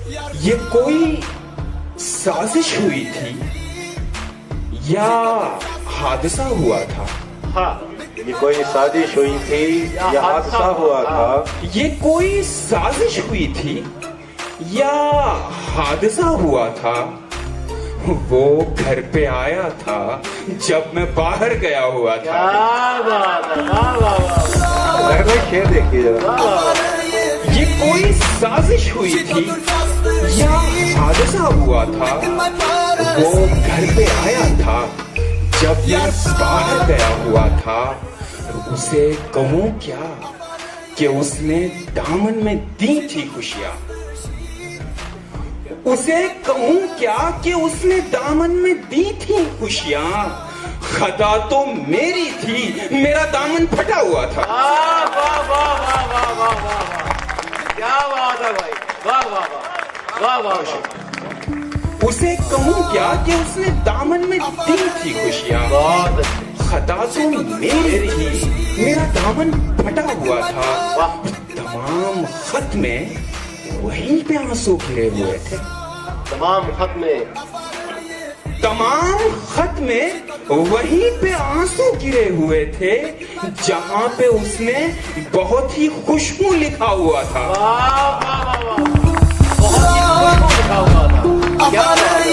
ये कोई साजिश हुई थी या हादसा हुआ था? हाँ, ये कोई साजिश हुई थी या हादसा हुआ था? ये कोई साजिश हुई थी या हादसा हुआ था? वो घर पे आया था जब मैं बाहर गया हुआ था। शेर देखिए जरा। ये कोई साजिश हुई थी या हादसा हुआ था? वो घर पे आया था जब मैं बाहर गया हुआ था। उसे कहूँ क्या कि उसने दामन में दी थी खुशियां? उसे कहूँ क्या कि उसने दामन में दी थी खुशियां? खता तो मेरी थी, मेरा दामन फटा हुआ था। वाह वाह वाह वाह वाह वाह वाह, क्या बात है भाई, वाह वाह वाह वाह वाह। उसे कहूँ क्या कि उसने दामन में दी थी खुशियां? बहुत खता तो मेरी थी, मेरा दामन फटा हुआ था। तमाम खत में वहीं पे आंसू गिरे हुए थे। तमाम खत में वहीं पे आंसू गिरे हुए थे जहां पे उसने बहुत ही खुशबू लिखा हुआ था। वाह वाह वाह वाह, बहुत ही खुशबू लिखा हुआ था। क्या बात है।